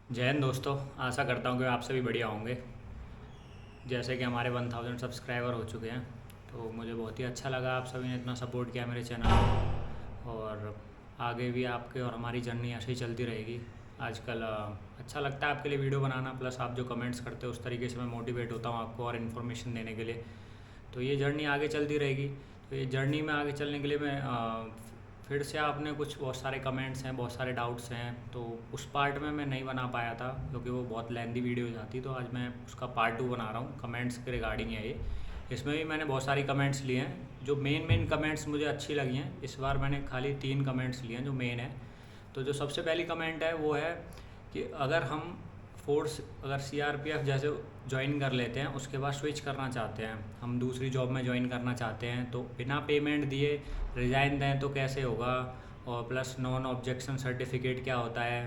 जय हिंद दोस्तों। आशा करता हूँ कि आप सभी बढ़िया होंगे। जैसे कि हमारे 1000 सब्सक्राइबर हो चुके हैं, तो मुझे बहुत ही अच्छा लगा आप सभी ने इतना सपोर्ट किया मेरे चैनल को। और आगे भी आपके और हमारी जर्नी ऐसे ही चलती रहेगी। आजकल अच्छा लगता है आपके लिए वीडियो बनाना, प्लस आप जो कमेंट्स करते हो उस तरीके से मैं मोटिवेट होता हूँ आपको और इन्फॉर्मेशन देने के लिए। तो ये जर्नी आगे चलती रहेगी। तो ये जर्नी में आगे चलने के लिए मैं फिर से आपने कुछ बहुत सारे कमेंट्स हैं, बहुत सारे डाउट्स हैं, तो उस पार्ट में मैं नहीं बना पाया था क्योंकि वो बहुत लेंदी वीडियो हो जाती। तो आज मैं उसका पार्ट 2 बना रहा हूँ, कमेंट्स के रिगार्डिंग है ये। इसमें भी मैंने बहुत सारी कमेंट्स लिए हैं जो मेन कमेंट्स मुझे अच्छी लगी हैं। इस बार मैंने खाली 3 कमेंट्स लिए हैं जो मेन है। तो जो सबसे पहली कमेंट है वो है कि अगर हम फोर्स अगर सीआरपीएफ जैसे ज्वाइन कर लेते हैं, उसके बाद स्विच करना चाहते हैं, हम दूसरी जॉब में ज्वाइन करना चाहते हैं, तो बिना पेमेंट दिए रिज़ाइन दें तो कैसे होगा, और प्लस नॉन ऑब्जेक्शन सर्टिफिकेट क्या होता है।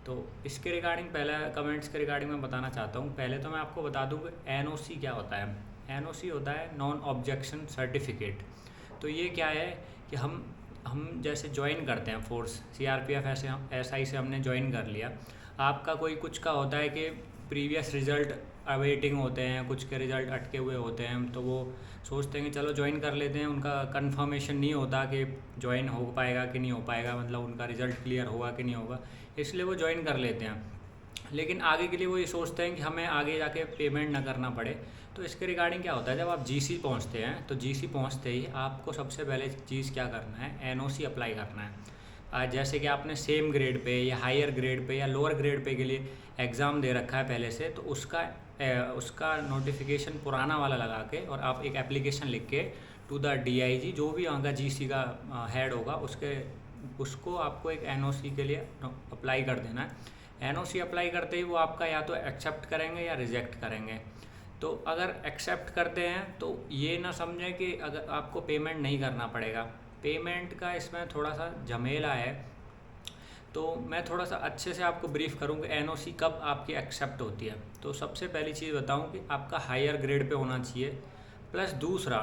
तो इसके रिगार्डिंग पहले कमेंट्स के रिगार्डिंग मैं बताना चाहता हूँ। पहले तो मैं आपको बता दूँ कि एनओसी क्या होता है। एनओसी होता है नॉन ऑब्जेक्शन सर्टिफिकेट। तो ये क्या है कि हम जैसे ज्वाइन करते हैं फोर्स सीआरपीएफ, ऐसे हम एसआई से हमने ज्वाइन कर लिया। आपका कोई कुछ का होता है कि प्रीवियस रिज़ल्ट अवेटिंग होते हैं, कुछ के रिज़ल्ट अटके हुए होते हैं, तो वो सोचते हैं कि चलो ज्वाइन कर लेते हैं। उनका कंफर्मेशन नहीं होता कि ज्वाइन हो पाएगा कि नहीं हो पाएगा, मतलब उनका रिज़ल्ट क्लियर होगा कि नहीं होगा, इसलिए वो ज्वाइन कर लेते हैं। लेकिन आगे के लिए वो ये सोचते हैं कि हमें आगे जाके पेमेंट ना करना पड़े। तो इसके रिगार्डिंग क्या होता है, जब आप जीसी पहुंचते हैं तो जीसी पहुंचते ही आपको सबसे पहले चीज़ क्या करना है, एनओसी अप्लाई करना है। जैसे कि आपने सेम ग्रेड पे या हायर ग्रेड पे या लोअर ग्रेड पे के लिए एग्ज़ाम दे रखा है पहले से, तो उसका नोटिफिकेशन पुराना वाला लगा के और आप एक एप्लीकेशन लिख के टू द डीआईजी, जो भी वहाँ का जीसी का हेड होगा, उसको आपको एक एनओसी के लिए अप्लाई कर देना है। एनओसी अप्लाई करते ही वो आपका या तो एक्सेप्ट करेंगे या रिजेक्ट करेंगे। तो अगर एक्सेप्ट करते हैं तो ये ना समझें कि अगर आपको पेमेंट नहीं करना पड़ेगा। पेमेंट का इसमें थोड़ा सा झमेला है, तो मैं थोड़ा सा अच्छे से आपको ब्रीफ करूँ कि एनओसी कब आपकी एक्सेप्ट होती है। तो सबसे पहली चीज़ बताऊँ कि आपका हायर ग्रेड पे होना चाहिए। प्लस दूसरा,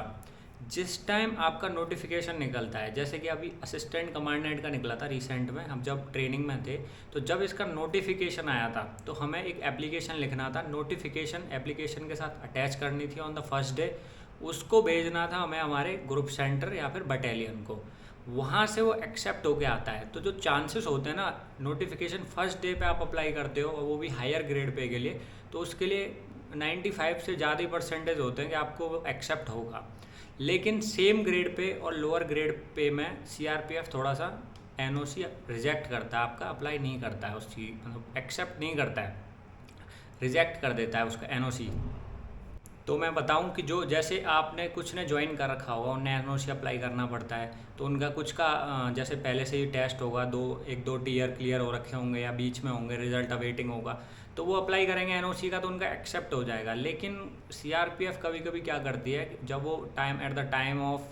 जिस टाइम आपका नोटिफिकेशन निकलता है, जैसे कि अभी असिस्टेंट कमांडेंट का निकला था रिसेंट में, हम जब ट्रेनिंग में थे, तो जब इसका नोटिफिकेशन आया था तो हमें एक एप्लीकेशन लिखना था। नोटिफिकेशन एप्लीकेशन के साथ अटैच करनी थी ऑन द फर्स्ट डे। उसको भेजना था हमें हमारे ग्रुप सेंटर या फिर बटालियन को। वहाँ से वो एक्सेप्ट होके आता है। तो जो चांसेस होते हैं ना, नोटिफिकेशन फर्स्ट डे पे आप अप्लाई करते हो और वो भी हायर ग्रेड पे के लिए, तो उसके लिए 95 से ज़्यादा ही परसेंटेज होते हैं कि आपको वो एक्सेप्ट होगा। लेकिन सेम ग्रेड पे और लोअर ग्रेड पे में सीआरपीएफ थोड़ा सा एनओसी रिजेक्ट करता है, आपका अप्लाई नहीं करता है, उस चीज़ मतलब एक्सेप्ट नहीं करता है, रिजेक्ट कर देता है उसका एनओसी। तो मैं बताऊं कि जो जैसे आपने कुछ ने ज्वाइन कर रखा होगा, उन्हें एनओसी अप्लाई करना पड़ता है। तो उनका कुछ का जैसे पहले से ही टेस्ट होगा, एक दो टीयर क्लियर हो रखे होंगे या बीच में होंगे, रिजल्ट अवेटिंग होगा, तो वो अप्लाई करेंगे एनओसी का, तो उनका एक्सेप्ट हो जाएगा। लेकिन सीआरपीएफ कभी कभी क्या करती है, जब वो at the time of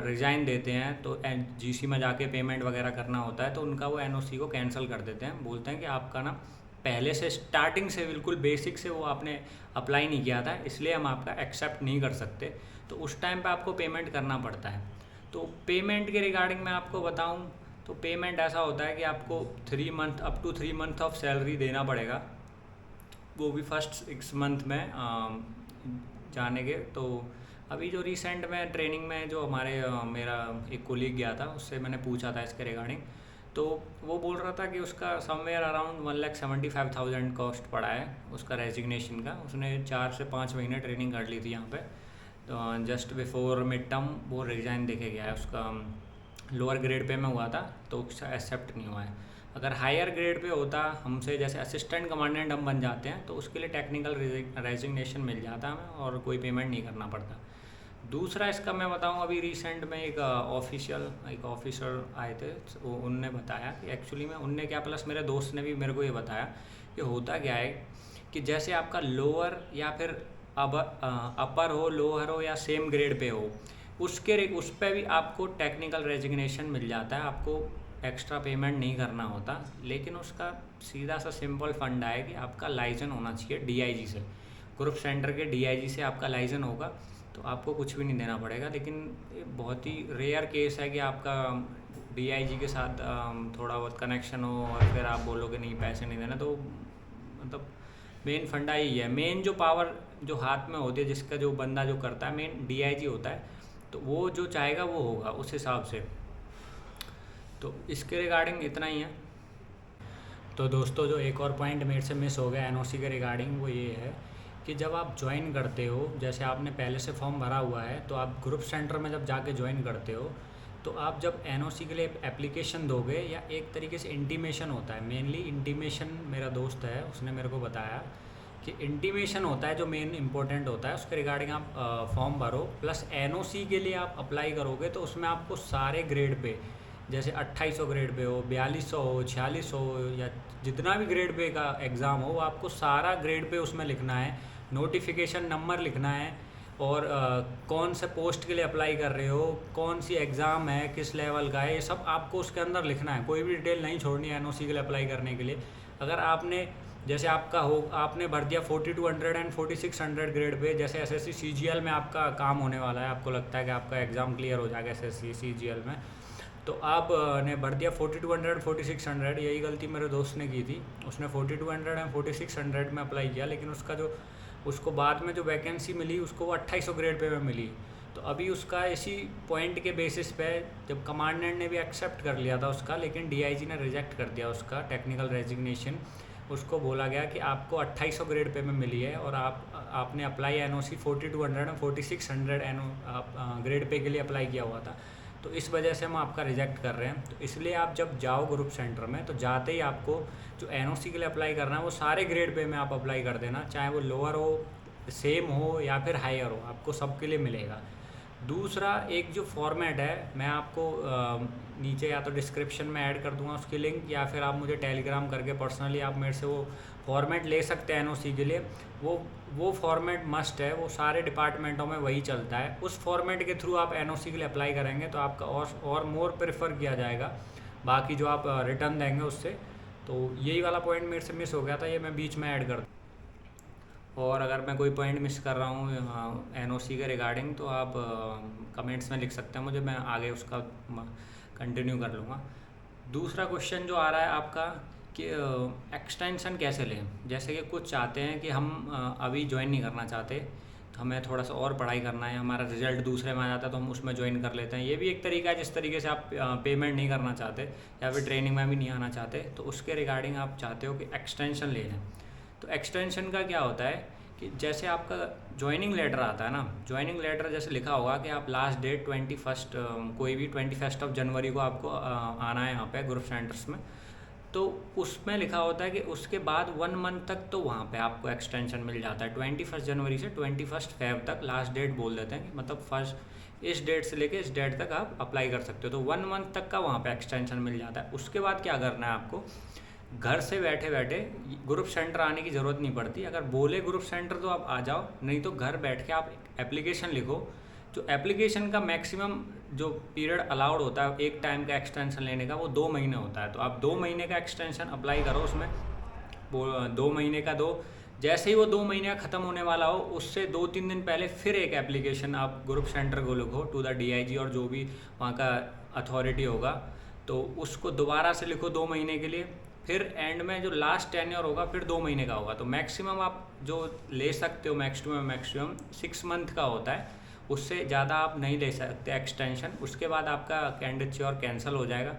resign देते हैं तो जीसी में जाके पेमेंट वगैरह करना होता है, तो उनका वो एनओसी को कैंसिल कर देते हैं। बोलते हैं कि आपका ना पहले से स्टार्टिंग से बिल्कुल बेसिक से वो आपने अप्लाई नहीं किया था, इसलिए हम आपका एक्सेप्ट नहीं कर सकते। तो उस टाइम पे आपको पेमेंट करना पड़ता है। तो पेमेंट के रिगार्डिंग मैं आपको बताऊं, तो पेमेंट ऐसा होता है कि आपको 3 month up to 3 month of salary देना पड़ेगा, वो भी फर्स्ट 6 मंथ में जाने के। तो अभी जो रिसेंट में ट्रेनिंग में जो मेरा एक कोलीग गया था, उससे मैंने पूछा था इसके रिगार्डिंग, तो वो बोल रहा था कि उसका समवेयर अराउंड 1,75,000 कॉस्ट पड़ा है उसका रेजिग्नेशन का। उसने 4 से 5 महीने ट्रेनिंग कर ली थी यहाँ पे। तो जस्ट बिफोर मिड टर्म वो रिज़ाइन देके गया है। उसका लोअर ग्रेड पे में हुआ था तो उसका एक्सेप्ट नहीं हुआ है। अगर हायर ग्रेड पे होता हमसे, जैसे असिस्टेंट कमांडेंट हम बन जाते हैं, तो उसके लिए टेक्निकल रेजिग्नेशन मिल जाता हमें और कोई पेमेंट नहीं करना पड़ता। दूसरा इसका मैं बताऊं, अभी रिसेंट में एक ऑफिसर आए थे, वो उनने बताया कि एक्चुअली में उनने क्या, प्लस मेरे दोस्त ने भी मेरे को ये बताया कि होता क्या है कि जैसे आपका लोअर या फिर अपर हो, लोअर हो या सेम ग्रेड पे हो, उस पर भी आपको टेक्निकल रेजिग्नेशन मिल जाता है, आपको एक्स्ट्रा पेमेंट नहीं करना होता। लेकिन उसका सीधा सा सिंपल फंडा है कि आपका लाइसेंस होना चाहिए डीआईजी से, ग्रुप सेंटर के डीआईजी से आपका लाइसेंस होगा, तो आपको कुछ भी नहीं देना पड़ेगा। लेकिन ये बहुत ही रेयर केस है कि आपका डीआईजी के साथ थोड़ा बहुत कनेक्शन हो और फिर आप बोलोगे नहीं पैसे नहीं देना, तो मतलब मेन फंडा यही है। मेन जो पावर जो हाथ में होती है, जिसका जो बंदा जो करता है, मेन डीआईजी होता है, तो वो जो चाहेगा वो होगा उस हिसाब से। तो इसके रिगार्डिंग इतना ही है। तो दोस्तों, जो एक और पॉइंट मेरे से मिस हो गया एनओसी के रिगार्डिंग, वो ये है कि जब आप ज्वाइन करते हो, जैसे आपने पहले से फॉर्म भरा हुआ है, तो आप ग्रुप सेंटर में जब जाके ज्वाइन करते हो, तो आप जब एनओसी के लिए एप्लीकेशन दोगे, या एक तरीके से इंटीमेशन होता है, मेनली इंटीमेशन, मेरा दोस्त है उसने मेरे को बताया कि इंटीमेशन होता है जो मेन इंपॉर्टेंट होता है, उसके रिगार्डिंग आप फॉर्म भरो, प्लस एनओसी के लिए आप अप्लाई करोगे तो उसमें आपको सारे ग्रेड पे, जैसे 2800 ग्रेड पे हो, 4200 हो, 4600 हो, या जितना भी ग्रेड पे का एग्ज़ाम हो, वो आपको सारा ग्रेड पे उसमें लिखना है, नोटिफिकेशन नंबर लिखना है, और कौन से पोस्ट के लिए अप्लाई कर रहे हो, कौन सी एग्ज़ाम है, किस लेवल का है, ये सब आपको उसके अंदर लिखना है। कोई भी डिटेल नहीं छोड़नी है एनओसी के लिए अप्लाई करने के लिए। अगर आपने, जैसे आपका हो, आपने भर दिया 4200 एंड 4600 ग्रेड पे, जैसे एसएससी सीजीएल में आपका काम होने वाला है, आपको लगता है कि आपका एग्ज़ाम क्लियर हो जाएगा एसएससी सीजीएल में, तो आप ने भर दिया 4200 4600। यही गलती मेरे दोस्त ने की थी, उसने 4200 एंड 4600 में अप्लाई किया, लेकिन उसका जो, उसको बाद में जो वैकेंसी मिली उसको वो 2800 ग्रेड पे में मिली। तो अभी उसका इसी पॉइंट के बेसिस पे, जब कमांडेंट ने भी एक्सेप्ट कर लिया था उसका, लेकिन डीआईजी ने रिजेक्ट कर दिया उसका टेक्निकल रेजिग्नेशन। उसको बोला गया कि आपको 2800 ग्रेड पे में मिली है, और आपने अप्लाई एनओसी 4200 और 4600 ग्रेड पे के लिए अप्लाई किया हुआ था, तो इस वजह से हम आपका रिजेक्ट कर रहे हैं। तो इसलिए आप जब जाओ ग्रुप सेंटर में, तो जाते ही आपको जो एनओसी के लिए अप्लाई करना है वो सारे ग्रेड पे में आप अप्लाई कर देना, चाहे वो लोअर हो, सेम हो, या फिर हायर हो, आपको सबके लिए मिलेगा। दूसरा, एक जो फॉर्मेट है, मैं आपको नीचे या तो डिस्क्रिप्शन में ऐड कर दूंगा उसकी लिंक, या फिर आप मुझे टेलीग्राम करके पर्सनली आप मेरे से वो फॉर्मेट ले सकते हैं एनओसी के लिए। वो फॉर्मेट मस्ट है, वो सारे डिपार्टमेंटों में वही चलता है। उस फॉर्मेट के थ्रू आप एनओसी के लिए अप्लाई करेंगे तो आपका और मोर प्रेफर किया जाएगा, बाकी जो आप रिटर्न देंगे उससे। तो यही वाला पॉइंट मेरे से मिस हो गया था, ये मैं बीच में ऐड कर दूँ। और अगर मैं कोई पॉइंट मिस कर रहा हूँ एनओसी के रिगार्डिंग, तो आप कमेंट्स में लिख सकते हैं मुझे, मैं आगे उसका कंटिन्यू कर लूँगा। दूसरा क्वेश्चन जो आ रहा है आपका कि एक्सटेंशन कैसे लें। जैसे कि कुछ चाहते हैं कि हम अभी ज्वाइन नहीं करना चाहते, तो हमें थोड़ा सा और पढ़ाई करना है, हमारा रिजल्ट दूसरे में आ जाता है तो हम उसमें ज्वाइन कर लेते हैं। ये भी एक तरीका है जिस तरीके से आप पेमेंट नहीं करना चाहते, या फिर ट्रेनिंग में भी नहीं आना चाहते, तो उसके रिगार्डिंग आप चाहते हो कि एक्सटेंशन ले लें। तो एक्सटेंशन का क्या होता है कि जैसे आपका ज्वाइनिंग लेटर आता है ना, ज्वाइनिंग लेटर जैसे लिखा होगा कि आप लास्ट डेट 21 कोई भी 21 जनवरी को आपको आना है यहाँ पे ग्रुप सेंटर्स में, तो उसमें लिखा होता है कि उसके बाद 1 मंथ तक तो वहाँ पे आपको एक्सटेंशन मिल जाता है। 21 जनवरी से 21 फेब तक लास्ट डेट बोल देते हैं कि मतलब फर्स्ट इस डेट से लेके इस डेट तक आप अप्लाई कर सकते हो, तो 1 मंथ तक का वहाँ पे एक्सटेंशन मिल जाता है। उसके बाद क्या करना है आपको, घर से बैठे बैठे ग्रुप सेंटर आने की ज़रूरत नहीं पड़ती। अगर बोले ग्रुप सेंटर तो आप आ जाओ, नहीं तो घर बैठ के आप एप्लीकेशन लिखो। जो एप्लीकेशन का मैक्सिमम जो पीरियड अलाउड होता है एक टाइम का एक्सटेंशन लेने का, वो 2 महीने होता है। तो आप 2 महीने का एक्सटेंशन अप्लाई करो, उसमें वो 2 महीने का दो। जैसे ही वो 2 महीने का ख़त्म होने वाला हो, उससे 2-3 दिन पहले फिर एक एप्लीकेशन आप ग्रुप सेंटर को लिखो टू द डीआईजी, और जो भी वहाँ का अथॉरिटी होगा, तो उसको दोबारा से लिखो 2 महीने के लिए। फिर एंड में जो लास्ट टेन्योर होगा फिर 2 महीने का होगा। तो मैक्सिमम आप जो ले सकते हो मैक्सिमम 6 मंथ का होता है, उससे ज़्यादा आप नहीं ले सकते एक्सटेंशन। उसके बाद आपका कैंडिडेट कैंसिल हो जाएगा।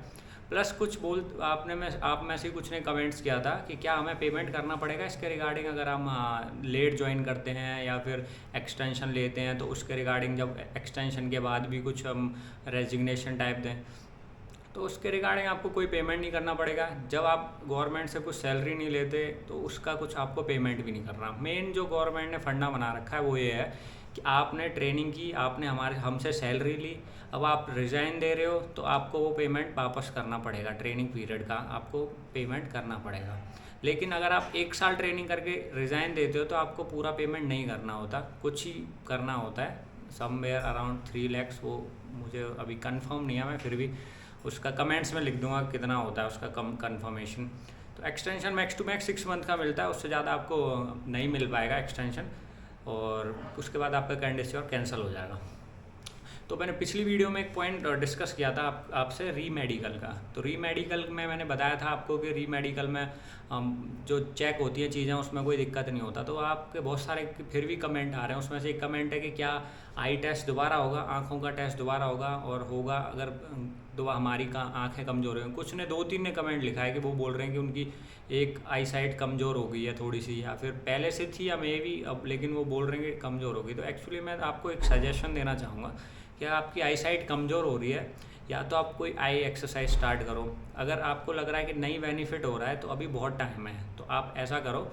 प्लस कुछ आप में से कुछ ने कमेंट्स किया था कि क्या हमें पेमेंट करना पड़ेगा इसके रिगार्डिंग, अगर हम लेट ज्वाइन करते हैं या फिर एक्सटेंशन लेते हैं, तो उसके रिगार्डिंग जब एक्सटेंशन के बाद भी कुछ हम रेजिग्नेशन टाइप दें, तो उसके रिगार्डिंग आपको कोई पेमेंट नहीं करना पड़ेगा। जब आप गवर्नमेंट से कुछ सैलरी नहीं लेते तो उसका कुछ आपको पेमेंट भी नहीं करना। मेन जो गवर्नमेंट ने फंडा बना रखा है वो ये है कि आपने ट्रेनिंग की, आपने हमसे सैलरी ली, अब आप रिज़ाइन दे रहे हो तो आपको वो पेमेंट वापस करना पड़ेगा। ट्रेनिंग पीरियड का आपको पेमेंट करना पड़ेगा। लेकिन अगर आप 1 साल ट्रेनिंग करके रिज़ाइन देते हो तो आपको पूरा पेमेंट नहीं करना होता, कुछ ही करना होता है, समवेयर अराउंड 3 lakhs। वो मुझे अभी कंफर्म नहीं है, मैं फिर भी उसका कमेंट्स में लिख दूंगा कितना होता है उसका कंफर्मेशन। तो extension max to max 6 month का मिलता है, उससे ज़्यादा आपको नहीं मिल पाएगा एक्सटेंशन, और उसके बाद आपका कैंडिडेट कैंसिल हो जाएगा। तो मैंने पिछली वीडियो में एक पॉइंट डिस्कस किया था आपसे री मेडिकल का। तो री मेडिकल में मैंने बताया था आपको कि री मेडिकल में जो चेक होती है चीज़ें उसमें कोई दिक्कत नहीं होता। तो आपके बहुत सारे फिर भी कमेंट आ रहे हैं, उसमें से एक कमेंट है कि क्या आई टेस्ट दोबारा होगा, आँखों का टेस्ट दोबारा होगा, और होगा अगर दोबारा हमारी आँखें कमज़ोर हैं। कुछ ने 2-3 ने कमेंट लिखा है कि वो बोल रहे हैं कि उनकी एक आई साइट कमज़ोर हो गई है थोड़ी सी, या फिर पहले से थी या मे भी अब, लेकिन वो बोल रहे हैं कि कमज़ोर हो गई। तो एक्चुअली मैं आपको एक सजेशन देना चाहूँगा कि आपकी आई साइट कमज़ोर हो रही है या तो आप कोई आई एक्सरसाइज स्टार्ट करो। अगर आपको लग रहा है कि नहीं बेनिफिट हो रहा है तो अभी बहुत टाइम है, तो आप ऐसा करो,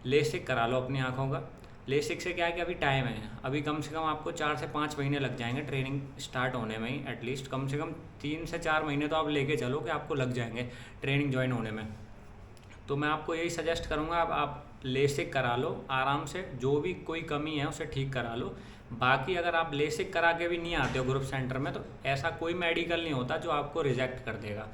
लेसिक करा लो अपनी आँखों का। लेसिक से क्या है कि अभी टाइम है, अभी कम से कम आपको 4 से 5 महीने लग जाएंगे ट्रेनिंग स्टार्ट होने में ही। एटलीस्ट कम से कम 3 से 4 महीने तो आप लेके चलो कि आपको लग जाएंगे ट्रेनिंग ज्वाइन होने में। तो मैं आपको यही सजेस्ट करूँगा, आप लेसिक करा लो आराम से, जो भी कोई कमी है उसे ठीक करा लो। बाकी अगर आप लेसिक करा के भी नहीं आते हो ग्रुप सेंटर में, तो ऐसा कोई मेडिकल नहीं होता जो आपको रिजेक्ट कर देगा।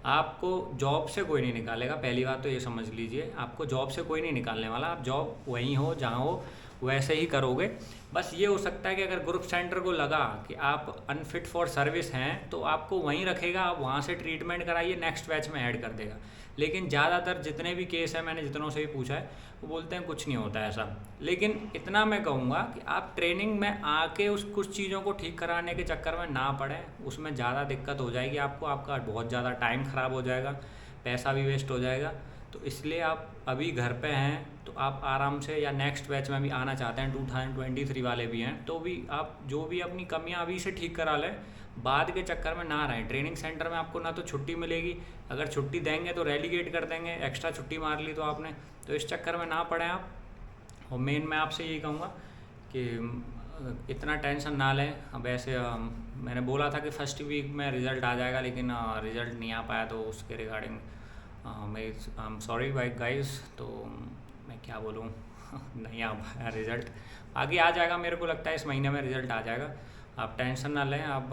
आपको जॉब से कोई नहीं निकालेगा, पहली बात तो ये समझ लीजिए, आपको जॉब से कोई नहीं निकालने वाला। आप जॉब वहीं हो जहाँ हो वैसे ही करोगे। बस ये हो सकता है कि अगर ग्रुप सेंटर को लगा कि आप अनफिट फॉर सर्विस हैं तो आपको वहीं रखेगा, आप वहाँ से ट्रीटमेंट कराइए, नेक्स्ट बैच में ऐड कर देगा। लेकिन ज़्यादातर जितने भी केस हैं, मैंने जितनों से भी पूछा है, वो बोलते हैं कुछ नहीं होता ऐसा। लेकिन इतना मैं कहूँगा कि आप ट्रेनिंग में आके उस कुछ चीज़ों को ठीक कराने के चक्कर में ना पड़ें, उसमें ज़्यादा दिक्कत हो जाएगी आपको, आपका बहुत ज़्यादा टाइम ख़राब हो जाएगा, पैसा भी वेस्ट हो जाएगा। तो इसलिए आप अभी घर पे हैं तो आप आराम से, या नेक्स्ट बैच में भी आना चाहते हैं, 2023 वाले भी हैं, तो भी आप जो भी अपनी कमियां अभी से ठीक करा लें, बाद के चक्कर में ना रहें। ट्रेनिंग सेंटर में आपको ना तो छुट्टी मिलेगी, अगर छुट्टी देंगे तो रेलीगेट कर देंगे, एक्स्ट्रा छुट्टी मार ली तो आपने, तो इस चक्कर में ना पड़ें आप। और मेन मैं आपसे यही कहूँगा कि इतना टेंशन ना लें। अब ऐसे मैंने बोला था कि फर्स्ट वीक में रिज़ल्ट आ जाएगा, लेकिन रिज़ल्ट नहीं आ पाया, तो उसके रिगार्डिंग मैं आई एम सॉरी गाइस। तो मैं क्या बोलूँ नहीं आ पाया रिज़ल्ट, आगे आ जाएगा, मेरे को लगता है इस महीने में रिज़ल्ट आ जाएगा। आप टेंशन ना लें। आप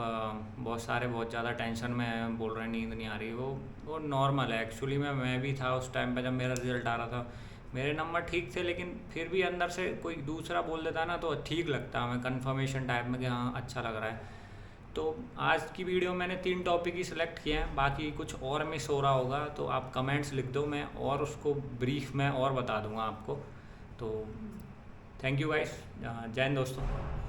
बहुत ज़्यादा टेंशन में बोल रहे हैं नींद नहीं आ रही, वो नॉर्मल है। एक्चुअली मैं भी था उस टाइम पे जब मेरा रिज़ल्ट आ रहा था, मेरे नंबर ठीक थे, लेकिन फिर भी अंदर से कोई दूसरा बोल देता ना तो ठीक लगता हमें, कन्फर्मेशन टाइप में कि हाँ अच्छा लग रहा है। तो आज की वीडियो मैंने 3 टॉपिक ही सिलेक्ट किए हैं, बाकी कुछ और मिस हो रहा होगा तो आप कमेंट्स लिख दो, मैं और उसको ब्रीफ में और बता दूंगा आपको। तो थैंक यू गाइस, जय हिंद दोस्तों।